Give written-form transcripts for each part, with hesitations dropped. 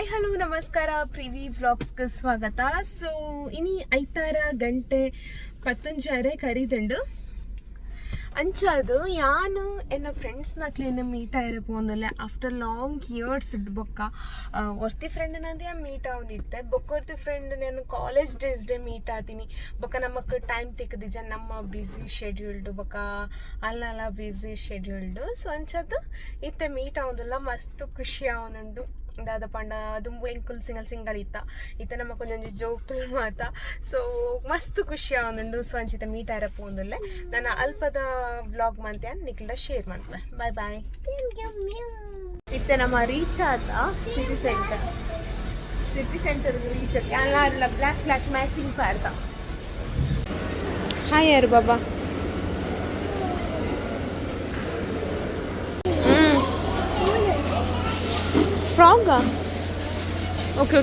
Hi hello ನಮಸ್ಕಾರ ಪ್ರಿವಿ ವ್ಲಾಗ್ಸ್ಗೆ ಸ್ವಾಗತ. ಸೊ ಇನಿ ಐತಾರ ಗಂಟೆ 15 ಕರೀದುಂಡು ಅಂಚಾದು ಯಾನು ಎನ್ನ ಫ್ರೆಂಡ್ಸ್ನಕ್ಲೇನು ಮೀಟ್ ಆಯಿರ ಪೋಂದುಲ್ಲೆ ಆಫ್ಟರ್ ಲಾಂಗ್ ಇಯರ್ಸ್ ಇದ್ದು ಬೊಕ್ಕ ಒರ್ತಿ ಫ್ರೆಂಡ್ ನಂದು ಮೀಟ್ ಆವೊಂದಿತ್ತೆ ಬೊಕ್ಕ ಫ್ರೆಂಡ್ ನಾನು ಕಾಲೇಜ್ ಡೇಸ್ ಡೇ ಮೀಟ್ ಆತೀನಿ ಬೊಕ್ಕ ನಮಕ್ ಟೈಮ್ ತಿಕ್ಕದಿಜ ನಮ್ಮ ಬ್ಯುಸಿ ಶೆಡ್ಯೂಲ್ಡು ಬೊಕ್ಕ ಅಲ್ಲ ಬ್ಯುಸಿ ಶೆಡ್ಯೂಲ್ಡು. ಸೊ ಅಂಚದು ಇತ್ತೆ ಮೀಟ್ ಆವೊಂದುಲ್ಲ ಮಸ್ತ್ ಖುಷಿ ಆವೊಂದುಂಡು. ದಾದ ಪಂಡ ದುಂಬು ಎಂಕುಲ್ ಸಿಂಗಲ್ ಇತ್ತ ನಮ್ಮ ಕೊಂಚ ಜೋಕುಲ್ ಮಾತ. ಸೊ ಮಸ್ತ್ ಖುಷಿ ಆವೊಂದುಂಡು. ಸೊ ಅಂಚಿತ ಮೀಟ್ ಆರ ಪೋಂದುಲ್ಲೆ ನಾನು ಅಲ್ಪದ ವ್ಲಾಗ್ ಮಂತೆ ನಿಕ್ಲ ಶೇರ್ ಮಾಡ್ತೆ. ಬಾಯ್ ಬಾಯ್. ಇತ್ತೆ ನಮ್ಮ ರೀಚ್ ಆತ ಸಿಟಿ ಸೆಂಟರ್ ರೀಚ್ ಆತ ಎಲ್ಲ ಬ್ಲ್ಯಾಕ್ ಮ್ಯಾಚಿಂಗ್ ಪಾಡ್ದ. ಹಾಯ್ ಯಾರು ಬಾಬಾ ಫ್ರಾಗ ಓಕೆ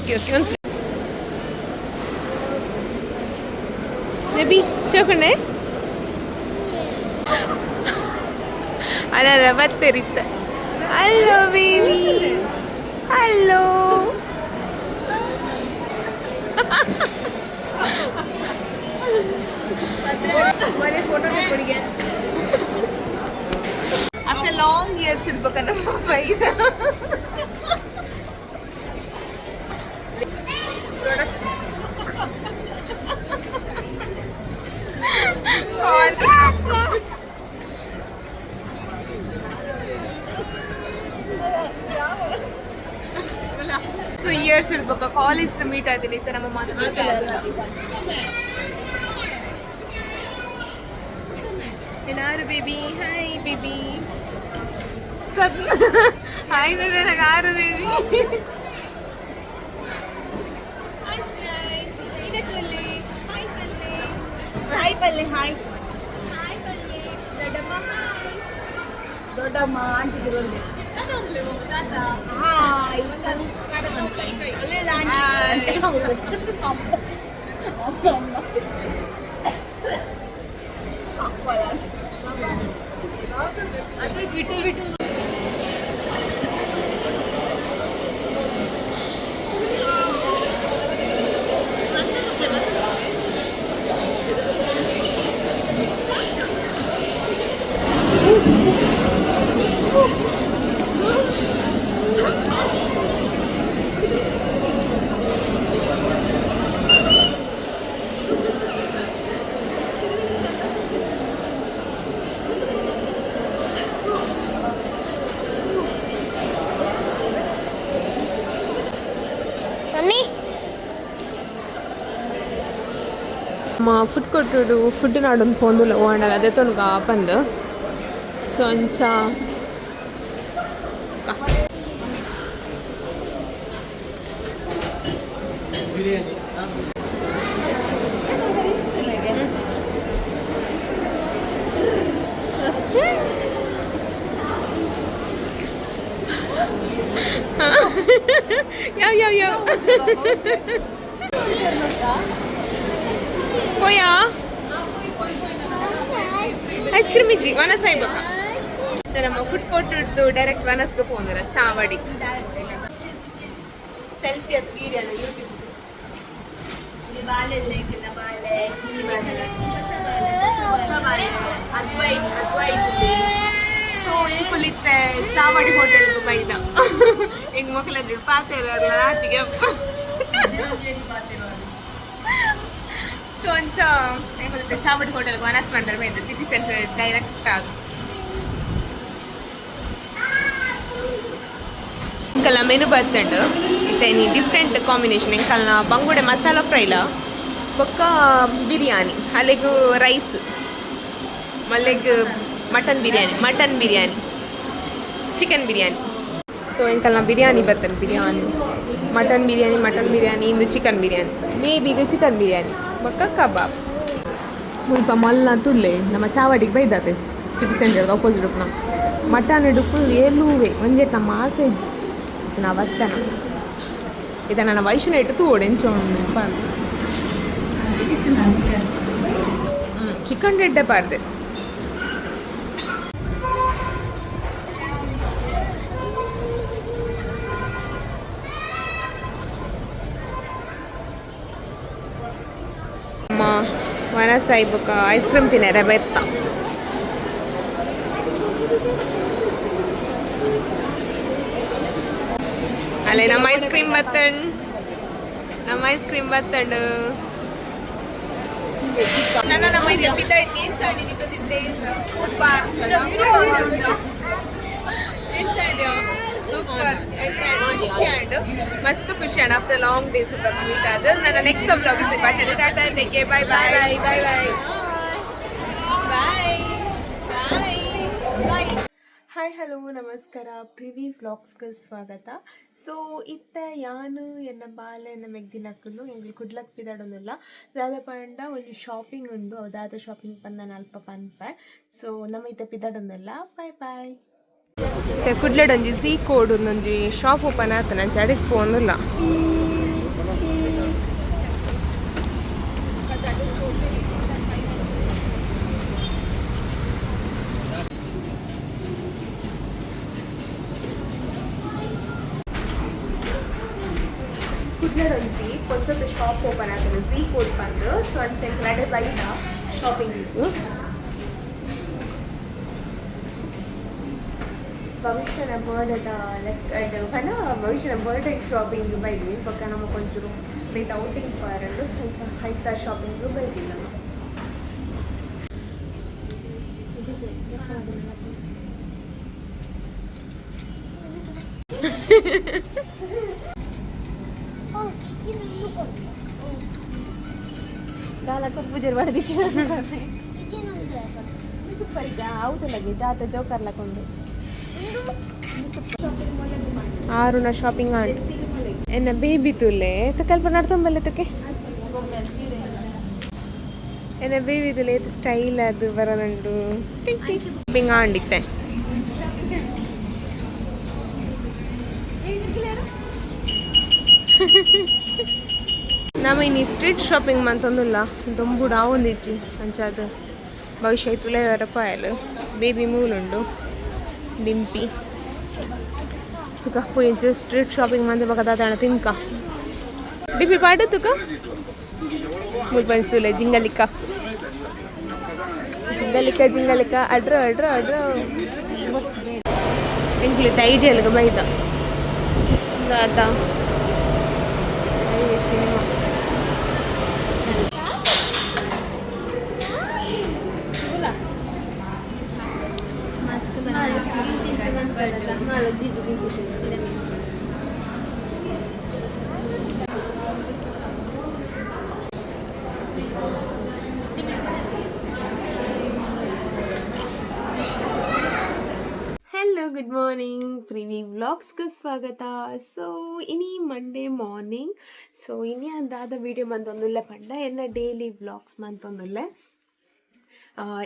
ಬೇಬಿ ಶೋಕಣ್ಣೆ ಅಲ್ಲ ಬತ್ತೇರಿತ್ತ. Hello baby hello after long years ಇರ್ಬೇಕ ನಮ್ಮ ಬೈದ ಇಯರ್ಸ್ ಇರ್ಬೇಕು ಕಾಲೇಜ್ ಮೀಟ್ ಆಯ್ತೀನಿ ಇತ್ತ ನಮ್ಮ ಮಾತು ಏನಾರು baby hi baby hi baby ನನಗೆ ಆರು ಬೇಬಿ ಹಾಯ್ ಪಲ್ಲೆ ಹಾಯ್ ದೊಡ್ಡಮ್ಮ ಅಂತಿದ್ರು ಫುಡ್ ಕೊಟ್ಟು ಫುಡ್ ನಾಡೊಂದು ಪೋಂದುಲ್ಲ ಓಂಡಲ್ಲ ಅದೇ ತೊನ್ಗ ಬಂದು ಸೊ ಅಂಚ ಯಾವ పోయా ಐಸ್ ಕ್ರೀಮ್ ಇಜ್ಜಿ ವನಸ್ ಆಯ್ಬೇಕ ನಮ್ಮ ಫುಡ್ ಕೋರ್ಟ್ ಡೈರೆಕ್ಟ್ ವನಸ್ಗೆ ಹೋದ್ರ ಚಾವಡಿ ಸೆಲ್ಫಿ ಅದು ವಿಡಿಯೋ ಯೂಟ್ಯೂಬ್ ಸೊ ಹೆಂಗ್ ಕುಲಿತ್ತೆ ಚಾವಡಿ ಹೋಟೆಲ್ಗೆ ಬೈದ ಹೆಂಗ್ ಮಕ್ಕಳದ್ದು ಪಾತಿರಲ್ಲ ಆಚೆಗೆ ಸೊ ಅಂಚ ಏನಿರುತ್ತೆ ಚಾವಡಿ ಹೋಟೆಲ್ಗೆ ವನಸ್ ಮಾಡ್ತಾರೆ ಬೈದ ಸಿಟಿ ಸೆಂಟರ್ ಡೈರೆಕ್ಟ್ ಆಗಿ ಇಂಕಲ್ಲ ಮೆನು ಬರ್ತಂಡು ಇತ್ತೇನಿ ಡಿಫ್ರೆಂಟ್ ಕಾಂಬಿನೇಷನ್ ಇಂಕಲ್ನ ಬಂಗುಡೆ ಮಸಾಲ ಫ್ರೈಲ ಬೊಕ್ಕ ಬಿರಿಯಾನಿ ಅಲ್ಲಿಗೂ ರೈಸ್ ಮಲ್ಲಿಗೆ mutton biryani chicken biryani. So ಇಂಕಲ್ನ ಬಿರಿಯಾನಿ ಬರ್ತದೆ ಮಟನ್ ಬಿರಿಯಾನಿ ಇಂದು ಚಿಕನ್ ಬಿರಿಯಾನಿ ಮೇಬಿಗೆ ಚಿಕನ್ ಬಿರಿಯಾನಿ ಬೊಕ್ಕ ಕಬಾಬ್ ಮುಲ್ಪ ಮಲ್ಲ ತುಲ್ಲೆ ನಮ್ಮ ಚಾವಡಿಗೆ ಬೈದತೆ ಸಿಟಿ ಸೆಂಟರ್ದ ಆಪೋಸಿಟ್ ಉಪ್ನ ಮಟನ್ ಇಡು ಫುಲ್ ಏಲುವೆ ಒಂಜೆಟ್ನ ಮಾಸೇಜ್ ನಾ ವಸ್ತನ ಇದ ನನ್ನ ವೈಶುನ ಇಟ್ಟು ತೂಡು ಎಂಚೋಂಡು ಚಿಕನ್ ರೆಡ್ಡೆ ಪಾಡ್ದೆ ವನಸಾಯಿ ಬೊಕ್ಕ ಐಸ್ ಕ್ರೀಮ್ ತಿನ್ನರೆ ಬೆತ್ತ ಅಲ್ಲೇ ನಮ್ಮ ಐಸ್ ಕ್ರೀಮ್ ಬತ್ತಂಡು ನಮ್ಮ ಇದು ಎಪಿಸೋಡ್ ಏನ್ ಚಾಡಿದಿ ಡೇಸ್ ಫುಡ್ ಬಾರ್ ಏನ್ ಚಾಡ್ಯೋ ಸೂಪರ್ ಖುಷಿ ಆಂಡ್ ಮಸ್ತ್ ಖುಷಿ and after long days meet ಆದ ನನ್ನ ನೆಕ್ಸ್ಟ್ ವ್ಲಾಗ್ ಇದೆ ಬಾಯ್ ಟಾಟಾ take care bye bye bye bye bye hi hello ನಮಸ್ಕಾರ ಪ್ರಿವಿ ವ್ಲಾಗ್ಸ್ಗೆ ಸ್ವಾಗತ. ಸೊ ಇತ್ತೆ ಯಾನು ಎನ್ನ ಬಾಲ ಎನ್ನ ಮೆಗ್ದಿನಕ್ಕಲು ಎಂಗ್ಲು ಕುಡ್ಲಕ್ ಪಿದಾಡೊಂದುಲ್ಲ ದಾದ ಪಂಡ ಒಂದು ಶಾಪಿಂಗ್ ಉಂಡು ಅವು ದಾದ ಶಾಪಿಂಗ್ ಪಂದನ ಅಲ್ಪ ಪನ್ಪೆ. ಸೊ ನಮ್ಮ ಇತ್ತೆ ಪಿದಾಡೊಂದುಲ್ಲ ಬಾಯ್ ಬಾಯ್. ಕುಡ್ಲಡ್ ಒಂಜಿ ಝೀ ಕೋಡ್ ಒಂದೊಂಜಿ ಶಾಪ್ ಓಪನ್ ಆತ ನಾನು ಚಡಿಗೆ ಪೋನುಲ್ಲ. ಕುಡ್ಲಡೊಂಜಿ ಹೊಸದು ಶಾಪ್ ಓಪನ್ ಆಗ್ತದೆ ಝೀ ಕೋಡ್ ಬಂದು. ಸೊ ಒಂದು ಸೆಂಕ್ರಡೆ ಬೈದ ಶಾಪಿಂಗ್ ಇತ್ತು ಭವಿಷ್ಯನ ಬರ್ಡೇದ ಲೆಕ್ಕ ಪಂಡ ಭವಿಷ್ಯನ ಬರ್ಡೇ ಶಾಪಿಂಗ್ ಬೈದ್ವಿ ಪಕ್ಕ ನಮಗೆ ಒಂಚೂರು ಬೇತ ಔಟಿಂಗ್ ಪಾರಂಡು ಸ್ವಲ್ಪ ಹೈತ ಶಾಪಿಂಗ್ ಬೈದಿಲ್ಲ ನಾವು. ಕಾಲಕ್ಕೆ ಪೂಜೆ ಮಾಡಿದ್ವಿ ಸೂಪರ್ ಈಗ ಹೌದಲ್ಲಾಗಿ ಜಾತ ಜೋಕರ್ಲಕ್ಕೊಂದು ಆರುನ ಶಾಪಿಂಗ್ ಆಂಡ್ ಎನ್ನ ಬೇಬಿ ತುಲೆ ಕಲ್ಪ ನಡ್ತೊಂಬಲ್ಲತಕ್ಕೆ ಎನ್ನ ಬೇಬಿ ತುಲೆ ಸ್ಟೈಲ್ ಅದು ಬರೋದುಂಟು ಶಾಪಿಂಗ್ ಆಂಡಿತ್ತೆ. ನಮ್ಮ ಇನ್ನು ಸ್ಟ್ರೀಟ್ ಶಾಪಿಂಗ್ ಮಂತೊಂದುಲ್ಲ ದೊಂಬುಡು ಆವೊಂದಿಜ್ಜಿ ಅಂಚಾದ ಭವಿಷ್ಯ ತುಲೆ ರೂಪಾಯಲು ಬೇಬಿ ಮೂಲುಂಡು ಡಿಂಪಿ ತುಕ ಪೋಯಿಂಚು ಸ್ಟ್ರೀಟ್ ಶಾಪಿಂಗ್ ಮಂದಿ ಬಕ ದಾದಾಣ ತಿನ್ಕ ಡಿಂಪಿ ಪಾಡು ತುಕ ಮುಲ್ಪನ್ಸುಲೆ ಜಿಂಗಲಿಕ್ಕ ಅಡ್ರ ಎಂಕ್ಲಿತ ಐಡಿಯಲ್ಗ ಬೈದ ದಾದ cinema hello good morning Privi ವ್ಲಾಗ್ಸ್ಗೆ ಸ್ವಾಗತ. ಸೊ ಇನಿ ಮಂಡೇ ಮಾರ್ನಿಂಗ್. ಸೊ ಇನಿ ಅಂದಾದ ವೀಡಿಯೋ ಮಂತೊಂದುಲ್ಲೆ ಪಂಡ ಎನ್ನ ಡೈಲಿ ವ್ಲಾಗ್ಸ್ ಮಂತೊಂದುಲ್ಲೆ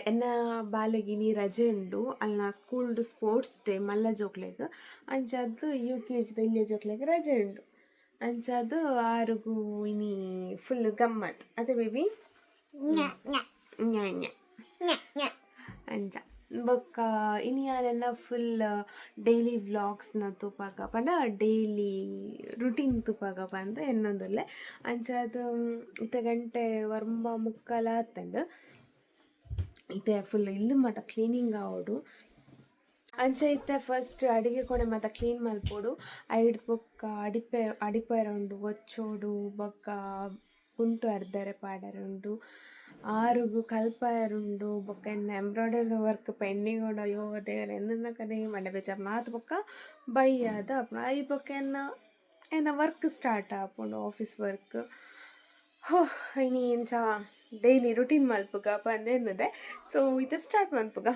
ಎನ್ನ ಬಾಲೆಗಿನಿ ರಜೆ ಉಂಡು ಅಲ್ಲ ಸ್ಕೂಲ್ಡು ಸ್ಪೋರ್ಟ್ಸ್ ಡೇ ಮಲ್ಲ ಜೋಕ್ಲೆಗ್ ಅಂಚಾದ್ದು UKGದ ಇಲ್ಲಿಯ ಜೋಕ್ಲೆಗ್ ರಜೆ ಉಂಡು ಅಂಚಾದ್ದು ಆರುಗು ಇನಿ ಫುಲ್ ಗಮ್ಮತ್ ಅದೇ ಬೇಬಿ ಅಂಚ ಬೊಕ್ಕ ಇನಿ ಯಾನೆಲ್ಲ ಫುಲ್ ಡೈಲಿ ವ್ಲಾಗ್ಸ್ನ ತೂಪಾಗ ಪಂಡ ಡೈಲಿ ರುಟೀನ್ ತೂಪಾಗ ಬಂದು ಎನ್ನೊಂದುಲ್ಲೆ ಅಂಚಾದು ಇತ್ತ ಗಂಟೆ ವರ್ಮ ಮುಕ್ಕಾಲ ಆತಂಡು ಇತ್ತೆ ಫುಲ್ ಇಲ್ಲು ಮಾತ ಕ್ಲೀನಿಂಗ್ ಆವೋಡು ಅಂಚ ಇತ್ತೆ ಫಸ್ಟ್ ಅಡಿಗೆ ಕೊಣೆ ಮಾತ ಕ್ಲೀನ್ ಮಲ್ಪೋಡು ಐಡ್ ಬೊಕ್ಕ ಅಡಿಪೇರ ಉಂಡು ಒಚ್ಚೋಡು ಬೊಕ್ಕ ಕುಂಟು ಅರ್ಧರೆ ಪಾಡರೆ ಉಂಡು ಆರುಗು ಕಲ್ಪಾಯರುಂಡು ಬೊಕ್ಕ ಎನ್ನ ಎಂಬ್ರಾಯ್ಡರಿ ವರ್ಕ್ ಪೆಂಡಿಂಗ್ ಉಂಡು. ಅಯ್ಯೋ ದೇವರ ಎನ್ನ ಕಡೆ ಮಂಡೆ ಬೇಜಾರು ಮಾತು ಬೊಕ್ಕ ಬೈಯಾದ ಐ ಬೊಕ್ಕ ಎನ್ನ ವರ್ಕ್ ಸ್ಟಾರ್ಟ್ ಆಪುಂಡು ಆಫೀಸ್ ವರ್ಕ್. ಹೋ ಇನಿ ಎಂಚ ಡೈಲಿ ರುಟೀನ್ ಮಲ್ಪುಗ ಬಂದು ಎನ್ನದೆ. ಸೊ ಇದು ಸ್ಟಾರ್ಟ್ ಮಲ್ಪುಗ.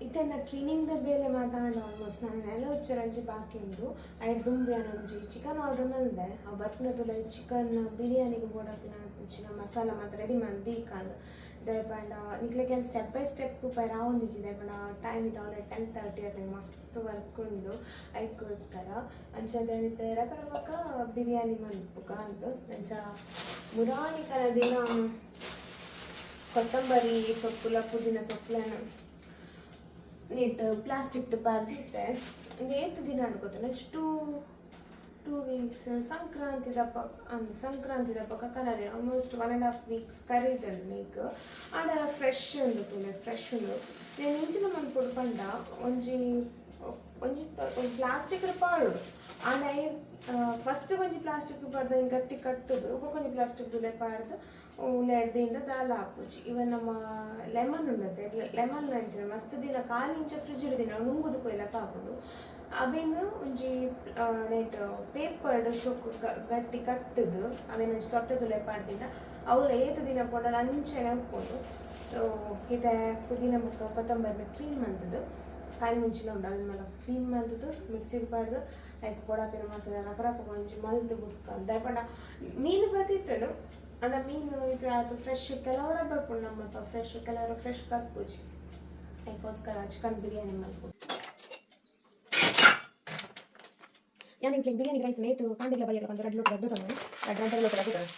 ಇತ್ತೆಂದ ಕ್ಲೀನಿಂಗ್ ಬೇಲೆ ಮಾತಾಡೋಣ ಆಲ್ಮೋಸ್ಟ್ ನಾನು ನೆಲ ಉಚ್ಚರಂಜಿ ಬಾಕಿ ಉಂಡು ಐದು ದುಂಬಿ ಒಂಜಿ ಚಿಕನ್ ಆರ್ಡರ್ ಮಾಡಿದೆ ಆ ಬರ್ಪನದುಲ ಚಿಕನ್ ಬಿರಿಯಾನಿಗೆ ಬೋಡಪಿನ ಅಂಚಿನ ಮಸಾಲ ಮಾತ್ರ ರೆಡಿ ಮಾಡಿ ಕಾದು ದಯಪಂಡ ನಿಕ್ಲೆಗೆ ಸ್ಟೆಪ್ ಬೈ ಸ್ಟೆಪ್ ಪೈರ ಆವೊಂದಿಜ್ಜಿ ದಯಪಂಡ ಟೈಮ್ ಇದು ಆಲ್ರೆಡಿ 10:30 ಅದೇ ಮಸ್ತ್ ವರ್ಕ್ ಉಂಡು ಅದಕ್ಕೋಸ್ಕರ ಅಂಚದೈತೆ ರಕರಕ ಬಿರಿಯಾನಿ ಮಲ್ಪುಗ ಅಂತ ಅಂಚ ಮುರಾಣಿಕನ ದಿನ ಕೊತ್ತಂಬರಿ ಸೊಪ್ಪುಲ ಪುದೀನ ಸೊಪ್ಪುలను ನೀಟ್ ಪ್ಲಾಸ್ಟಿಕ್ ಪಾರ್ದಿತ್ತೆ ಏತು ದಿನ ಅನ್ಕೋತ ನೆಕ್ಸ್ಟ್ 2 ವೀಕ್ಸ್ ಸಂಕ್ರಾಂತಿ ದಪ್ಪ ಕನ್ನಡ ಆಲ್ಮೋಸ್ಟ್ 1.5 ವೀಕ್ಸ್ ಕರೀದಲ್ಲಿ ನೀಕ್ ಆಡ ಫ್ರೆಶ್ ಉಂಡು ತುಲೆ ಫ್ರೆಶ್ ಉಂಡು నేను ಇಂಚಿನ ಮನ್ಪುಡು ಪಂಡ ಒಂಜಿ ಪ್ಲಾಸ್ಟಿಕ್ ಪಾಡು ಆಂಡ ಫಸ್ಟ್ ಒಂಜಿ ಪ್ಲಾಸ್ಟಿಕ್ ಪಾಡ್ದ ಗಟ್ಟಿ ಕಟ್ಟುದು ಒಂಜಿ ಪ್ಲಾಸ್ಟಿಕ್ ತುಲೆ ಪಾಡ್ದು ಉಲ್ಲೆಡ್ದಿಂದ ದಾಲ ಹಾಪುಜಿ ಇವನ್ ನಮ್ಮ ಲೆಮನ್ ಉಂಡತೆ ಲೆಮನ್ ಅಂಚಿನ ಮಸ್ತ್ ದಿನ ಕಾಲಿ ಇಂಚ ಫ್ರಿಜ್ ದಿನ ನುಂಗುದು ಕೊಯ್ಲ ಕಾಪುಂಡು ಅವೇನು ಒಂಜಿ ನೈಟ್ ಪೇಪರ್ಡ್ ಚೊಕ್ಕು ಗಟ್ಟಿ ಕಟ್ಟುದು ಅವೇನು ಒಂಜಿ ತೊಟ್ಟದುಲೆ ಪಾಡ್ದಿಂದ ಅವಳು ಏತು ದಿನ ಪೊಂಡಲ ಅಂಚೆನೆ ಉಪ್ಪುಂಡು ಸೊ ಇದೆ ಪುದೀನ ಮುಕ್ಕ ಕೊತ್ತಂಬರಿ ಕ್ಲೀನ್ ಮಾಡ್ತದು ಕಾಯಿ ಮುಂಚಿನ ಉಂಡು ಅದನ್ನ ಮಲ್ಲ ಕ್ಲೀನ್ ಮಾಡ್ತದು ಮಿಕ್ಸಿಗೆ ಪಾಡ್ದು ಲೈಕ್ ಪೊಡಾಪಿನ ಮಸಾಲ ರಕರಕ ಒಂಜಿ ಮಲ್ದು ಬುಕ್ಕ ದಯಪಂಡ ಮೀನು ಬತ್ತಿತ್ತಡು ಅಂಡ ಮೀನು ಇದು ಅದು ಫ್ರೆಶ್ ಕೆಲವರ ಬರ್ಪುಂಡು ನಮ್ಮಪ್ಪ ಫ್ರೆಶ್ ಕೆಲವರು ಫ್ರೆಶ್ ಬರ್ಪುಜಿ ಅದಕ್ಕೋಸ್ಕರ ಚಿಕನ್ ಬಿರಿಯಾನಿ ಮಾಡ್ಬೋದು ഞാൻ എനിക്ക് ബിരിയാണി റൈസ് നേരിട്ട് കാണ്ടില്ല ബയ്യല്ല പണ്ട് 2 ಲೋಟ ಅದು ತಂದು 2 ಲೋಟ ಅದು ತಂದು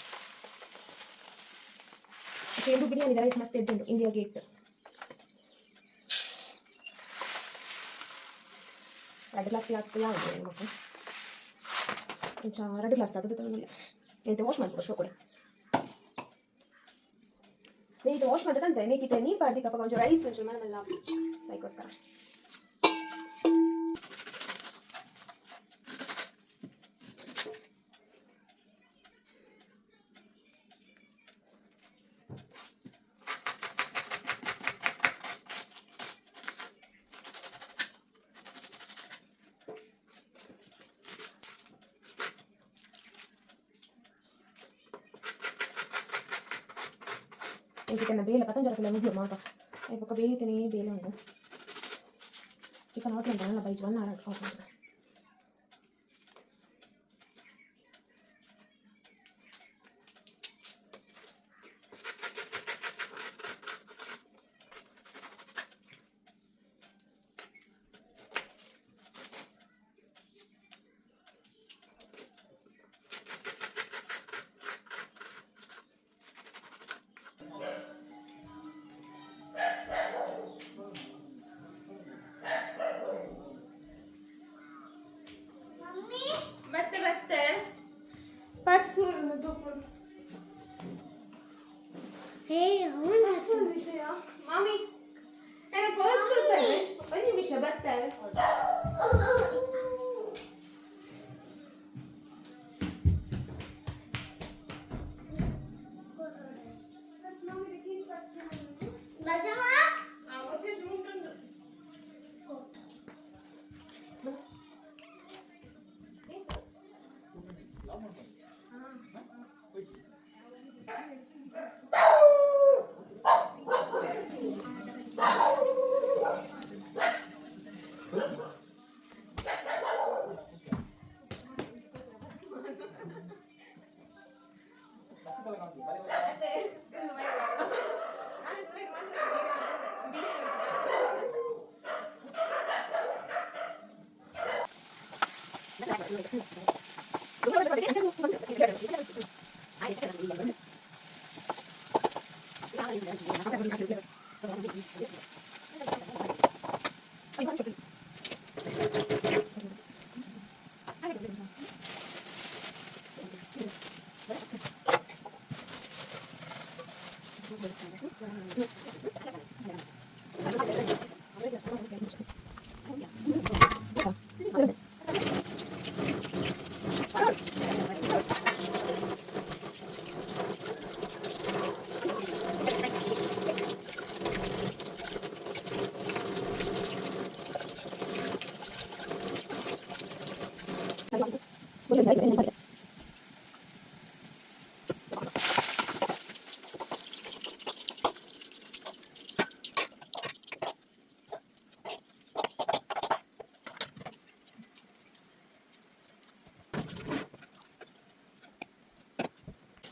ಇದು ಬಿರಿಯಾನಿ ರೈಸ್ ಮಸ್ತ್ ಇದ್ದು ಇಂಡಿಯಾ ಗೇಟ್ 2 ಗ್ಲಾಸ್ ಯಾವುದು ನಿಮಗೆ ಇಂಚ 2 ಗ್ಲಾಸ್ ಅದು ತಂದು ಇದು ವಾಶ್ ಮಾಡ್ಬಿಡು ಶೋ ಕೊಡಿ ಇದು ವಾಶ್ ಮಾಡ್ದಂತೆ ನೀಕಿಟ್ಟೆ ನೀರು ಪಾಡ್ದಿ ಕಪ್ಪ ಕೊಂಚ ರೈಸ್ ಒಂಚೂರು ಮನೆಲ್ಲ ಸೈಕೋಸ್ಕರ चिकन ಬೇಲೆ ಪತಂಜರಕಲ್ಲ ಮುಗ್ಲು ಮಾತ ಐಪಕ್ಕ ಬೇಯಿತನೇ ಬೇಲೆ ಉಂಟು ಚಿಕನ್ ಆರ್ಡರ್ ಉಂಟು ಬೈಜ್ 1 hour order Mami, era posto bene? Ogni mi sciabatte.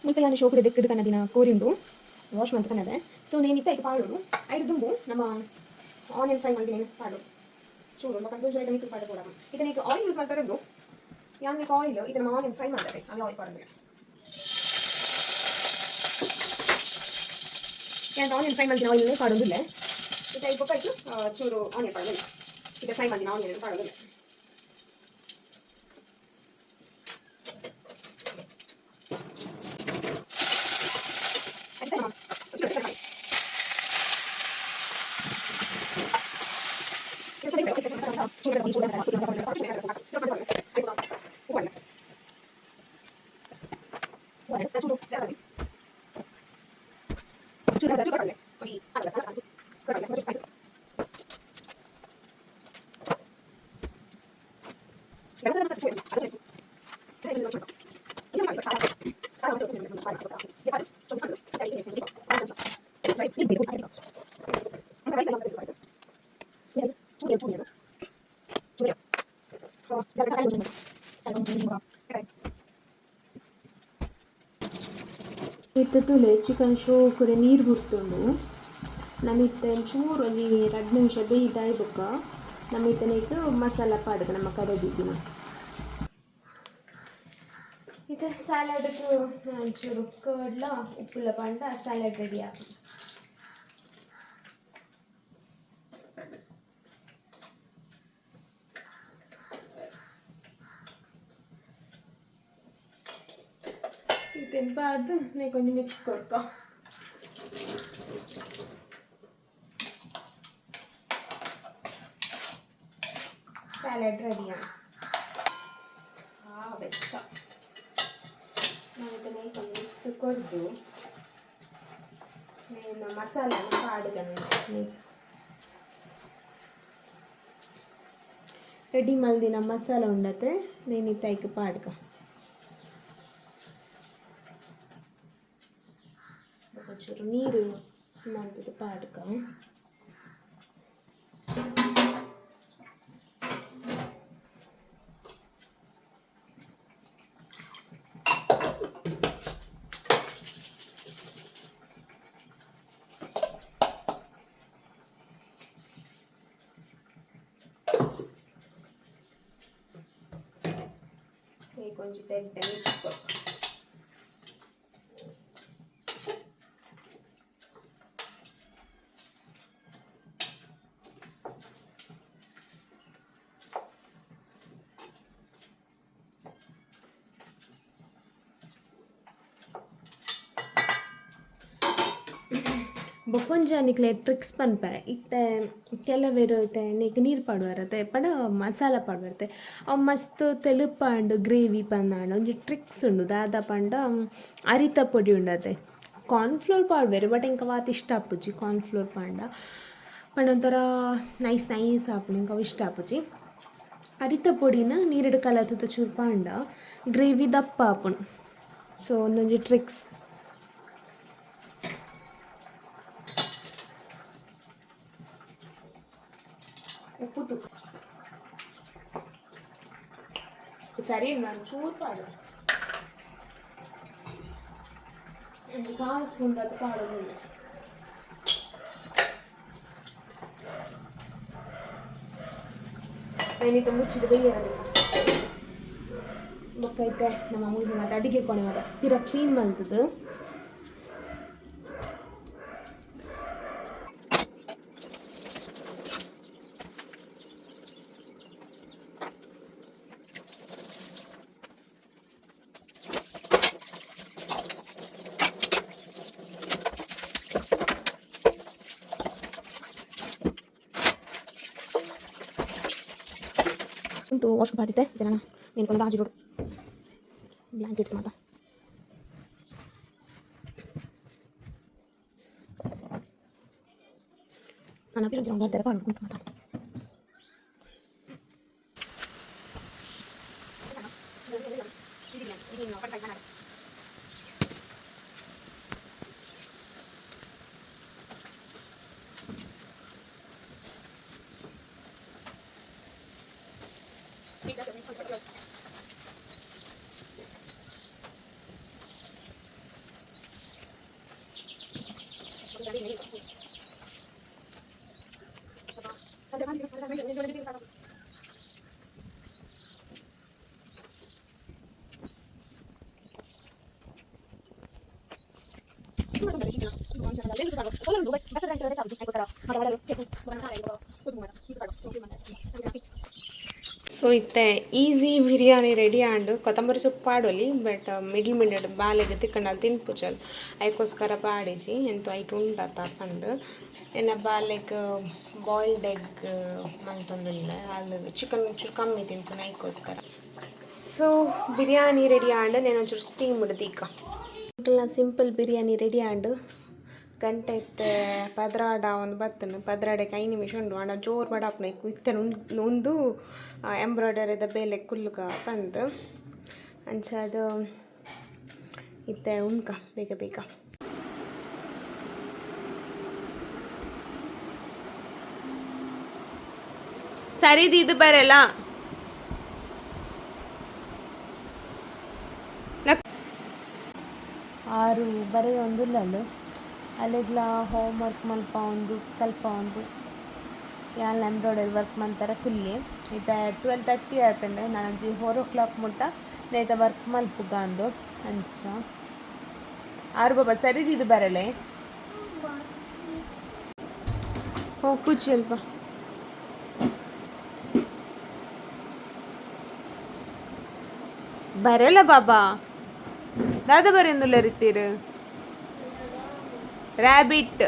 ఇంకా నేను షోకు దగ్గర కన్నది నా కోరిండు వాష్ మంత్ కన్నదే సో నేను ఇట్లా ఇక పాడు ఐదు దుంబು ನಮ್ಮ ಆನಿಯನ್ ಫ್ರೈ ಮಾಡಿ ಪಾಡು చూడు ఒక కొంచెం అయితే మీకు పాడు కూడా ఇక నీకు ఆయిల్ యూస్ ಮಾಡ್ತಾರದು ಯಾನ್ నీకు ఆయిల్ ఇక ನಮ್ಮ ಆನಿಯನ್ ಫ್ರೈ ಮಾಡ್ತಾರೆ ಅಲ್ಲಿ ಆಯಿಲ್ ಪಾಡು ಯಾನ್ ಆನಿಯನ್ ಫ್ರೈ ಮಾಡಿದ ಆಯಿಲ್ ಪಾಡೋದಿಲ್ಲ ಇಕ ಈ ಪಕ್ಕ ಇಟ್ಟು ಚೂರು ಆನಿಯನ್ ಪಾಡೋದಿಲ್ಲ ಇಕ ಫ್ರೈ ಮಾಡಿದ ಆನಿಯನ್ ಪಾಡೋದಿಲ್ಲ ಇತ್ತುಲೆ ಚಿಕನ್ ಶೋ ಕೂಡ ನೀರು ಬಿಡ್ತುಂಡು ನಮಿತ್ತೆ ಚೂರು ಒಂಜಿ 2 ನಿಮಿಷ ಬೇಯ್ದಾಯ್ ಬೊಕ್ಕ ನಮಿತ್ತನೇಕ್ ಮಸಾಲ ಪಾಡ್ದು ನಮ್ಮ ಕಡೆ ದಿನ ಇದು ಸ್ಯಾಲಡ್ಗೆ ಒಂಚೂರು ಕರ್ಡ್ಲ ಉಪ್ಪುಲ ಪಂಡ ಸ್ಯಾಲಡ್ ರೆಡಿ ಆಗ ತಿನ್ಬಾರ್ದು ನೇ ಕೊಂಚ ಮಿಕ್ಸ್ ಕೊರ್ಕ ಸ್ಯಾಲಡ್ ರೆಡಿಯಾ ಬೆಚ್ಚ ನಾವು ಇದನ್ನ ಕೊಂಚ ಮಿಕ್ಸ್ ಕೊಡ್ದು నేను మసాలాను పాడుగాను రెడీ మల్దిన మసాలా ఉండతే నేను ఇతైకి పాడుಗ ಒಂಚೂರು ನೀರು ಮಾಡಿಬಿಟ್ಟು ಪಾಡ್ಕ కొంచెం తెడ్డని తీసుకో ಬೊಕ್ಕೊಂಜಾನಿಕ್ಲೆ ಟ್ರಿಕ್ಸ್ ಪನ್ಪರೆ ಇತ್ತೆ ಕೆಲವೇರು ಐತೆ ನೀರು ನೀರು ಪಾಡುವರತೆ ಪಂಡ ಮಸಾಲ ಪಾಡುವರತೆ ಅವು ಮಸ್ತ್ ತೆಲುಪಾಂಡು ಗ್ರೇವಿ ಪಂದಾಂಡ ಒಂಜಿ ಟ್ರಿಕ್ಸ್ ಉಂಡು ದಾದ ಪಂಡ ಅರಿತ ಪೊಡಿ ಉಂಡತೆ ಕಾರ್ನ್ಫ್ಲೋರ್ ಪಾಡುವೆರು ಬಟ್ ಇಂಕ ವಾತ್ ಇಷ್ಟ ಆಪುಜಿ ಕಾರ್ನ್ಫ್ಲೋರ್ ಪಾಂಡ ಪಂಡ ಒಂಥರ ನೈಸ್ ನೈಸ್ ಆಪುಂಡು ಇಂಕ ಇಷ್ಟ ಆಪುಜಿ ಅರಿತ ಪೊಡಿನ ನೀರಿಡು ಕಲತದ ಚೂರು ಪಾಂಡ ಗ್ರೇವಿ ದಪ್ಪ ಆಪುಂಡು ಸೊ ಒಂದೊಂಜಿ ಟ್ರಿಕ್ಸ್ ಉಪ್ಪು ತುಪ್ಪ ಸರಿ ನಾನು ಚೂರು ಪಾಡು ಒಂದು 1/4 ಸ್ಪೂನ್ ಅದು ಪಾಡೋದಿಲ್ಲ ಏನಿತ್ತು ಮುಚ್ಚಿದ ಬೇಯಿರೋದು ಬೊಕ್ಕೈತೆ ನಮ್ಮ ಮುಳ್ಳು ಮತ್ತು ಅಡಿಗೆ ಕೋಣೆ ಮತ್ತು ಪಿರ ಕ್ಲೀನ್ ಮಲ್ತದ್ದು ಉಂಟು ವಾಶ್ ಮಾಡಿದ್ದೆ ಇದನ್ನು ನೆನ್ಕೊಂಡು ರಾಜಿ ರೋಡ್ ಬ್ಲ್ಯಾಂಕೆಟ್ಸ್ ಮಾತಾ ನಾನು ಅಪ್ಪಿರೋ ಜನ ಬರ್ತಾರೆ ಪಾಡ್ಕೊಂಡು ಮಾತಾ ಸೊ ಇತ್ತೆ ಈಸಿ ಬಿರಿಯಾನಿ ರೆಡಿ ಆಂಡು ಕೊತ್ತಂಬರಿ ಸೊಪ್ಪು ಪಾಡೋಲಿ ಬಟ್ ಮಿಡ್ಲ್ ಮಿಡ್ಲ್ ಬಾಲೆಗೆ ತಿಕ್ಕಂಡು ಅಲ್ಲಿ ತಿನ್ಪುಜಲ್ ಅದಕ್ಕೋಸ್ಕರ ಪಾಡಿಜಿ ಎಂತ ಐಟ್ ಉಂಡತ್ತ ಪಂದು ಎನ್ನ ಬಾಲೆಗ್ ಬಾಯ್ಲ್ಡ್ ಎಗ್ ಮಂತೊಂದಿಲ್ಲ ಅಲ್ಲಿ ಚಿಕನ್ ಒಂಚೂರು ಕಮ್ಮಿ ತಿಂತೀನಿ ಅದಕ್ಕೋಸ್ಕರ. ಸೊ ಬಿರಿಯಾನಿ ರೆಡಿ ಆಂಡು ನಾನು ಒಂಚೂರು ಸ್ಟೀಮ್ ಇಡ್ದೀಕ ಸಿಂಪಲ್ ಬಿರಿಯಾನಿ ರೆಡಿ ಆಂಡು ಗಂಟೆ ಇತ್ತೆ ಪದ್ರಾಡ ಒಂದು ಬತ್ತನು ಪದ್ರಾಡೆಗೆ 5 ನಿಮಿಷ ಉಂಡು ಆಂಡ ಜೋರು ಬಡಾಪ್ನ ಇತ್ತೆ ಒಂದು ಎಂಬ್ರಾಯ್ಡರಿದ ಬೇಲೆ ಕುಲ್ಲುಗ ಬಂದು ಅಂಚದು ಇತ್ತೆ ಉಣ್ಕ ಬೇಗ ಬೇಗ ಸರಿದು ಇದು ಬರಲ್ಲ 6 ಬರೀ ಒಂದುಲ್ಲಲು ಅಲ್ಲೆಗ್ಲ ಹೋಮ್ ವರ್ಕ್ ಮಲ್ಪ ಒಂದು ಕಲ್ಪ ಒಂದು ಯಾನ್ ಎಂಬ್ರಾಯ್ಡರಿ ವರ್ಕ್ ಮಾಡ್ತಾರೆ ಕುಲ್ಲಿ ಇತ್ತ 12:30 ಆಯ್ತಂಡೆ ನಾನು 4 o'clock ಮುಟ್ಟ ನೇತ ವರ್ಕ್ ಮಲ್ಪುಗ ಅಂದು ಅಂಚ 6 ಬಾಬಾ ಸರಿದು ಇದು ಬರಲೆ ಓ ಕುಚ್ಚಿ ಅಲ್ಪ ಬರಲ್ಲ ಬಾಬಾ ದಾದ ಬರೆಂದುಲ್ಲ ರೀತೀರು ರ್ಯಾಬಿಟ್